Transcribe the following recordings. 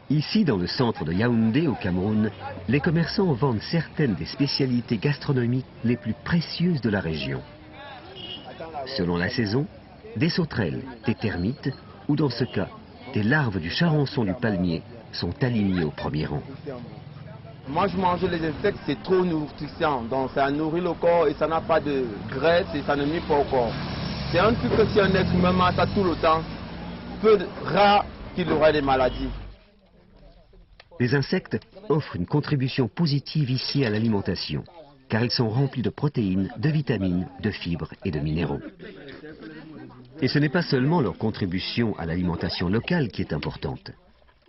Ici, dans le centre de Yaoundé, au Cameroun, les commerçants vendent certaines des spécialités gastronomiques les plus précieuses de la région. Selon la saison, des sauterelles, des termites ou dans ce cas, des larves du charançon du palmier sont alignées au premier rang. Moi je mange les insectes, c'est trop nourrissant, donc ça nourrit le corps et ça n'a pas de graisse et ça ne nuit pas au corps. C'est un truc que si un être humain mange ça tout le temps, peu rare qu'il aurait des maladies. Les insectes offrent une contribution positive ici à l'alimentation, car ils sont remplis de protéines, de vitamines, de fibres et de minéraux. Et ce n'est pas seulement leur contribution à l'alimentation locale qui est importante.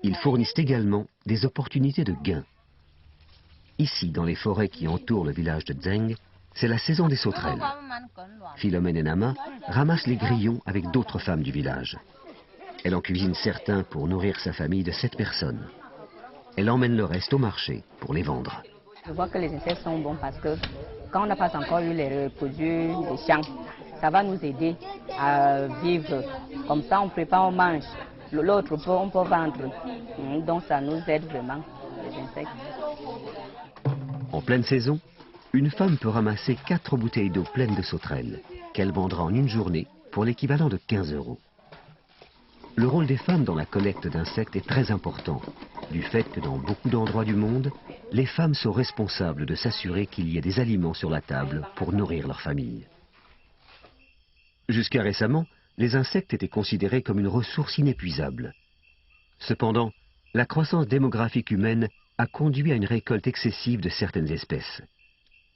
Ils fournissent également des opportunités de gains. Ici, dans les forêts qui entourent le village de Dzeng, c'est la saison des sauterelles. Philomène et Nama ramassent les grillons avec d'autres femmes du village. Elle en cuisine certains pour nourrir sa famille de 7 personnes. Elle emmène le reste au marché pour les vendre. Je vois que les insectes sont bons parce que quand on n'a pas encore eu les reproduits des champs, ça va nous aider à vivre. Comme ça, on prépare, on mange. L'autre, on peut vendre. Donc ça nous aide vraiment, les insectes. En pleine saison, une femme peut ramasser 4 bouteilles d'eau pleines de sauterelles, qu'elle vendra en une journée pour l'équivalent de 15 €. Le rôle des femmes dans la collecte d'insectes est très important, du fait que dans beaucoup d'endroits du monde, les femmes sont responsables de s'assurer qu'il y ait des aliments sur la table pour nourrir leur famille. Jusqu'à récemment, les insectes étaient considérés comme une ressource inépuisable. Cependant, la croissance démographique humaine a conduit à une récolte excessive de certaines espèces,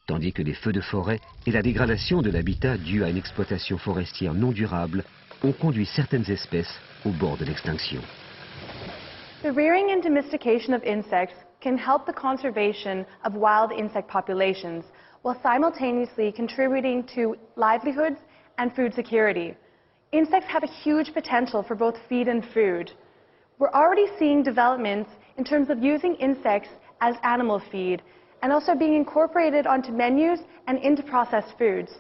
tandis que les feux de forêt et la dégradation de l'habitat due à une exploitation forestière non durable ont conduit certaines espèces au bord de l'extinction. The rearing and domestication of insects can help the conservation of wild insect populations while simultaneously contributing to livelihoods and food security. Insects have a huge potential for both feed and food. We're already seeing developments in terms of using insects as animal feed and also being incorporated onto menus and into processed foods.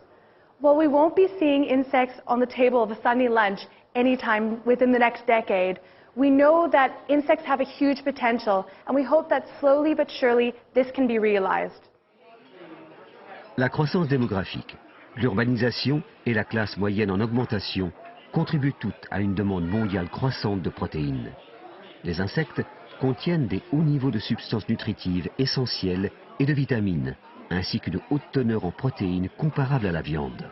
While we won't be seeing insects on the table of a Sunday lunch anytime within the next decade, we know that insects have a huge potential and we hope that slowly but surely this can be realized. La croissance démographique, l'urbanisation et la classe moyenne en augmentation contribuent toutes à une demande mondiale croissante de protéines. Les insectes contiennent des hauts niveaux de substances nutritives essentielles et de vitamines, ainsi qu'une haute teneur en protéines comparable à la viande.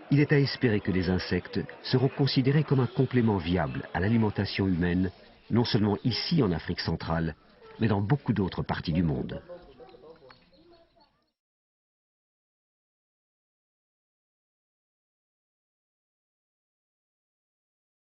Il est à espérer que les insectes seront considérés comme un complément viable à l'alimentation humaine, non seulement ici en Afrique centrale, mais dans beaucoup d'autres parties du monde.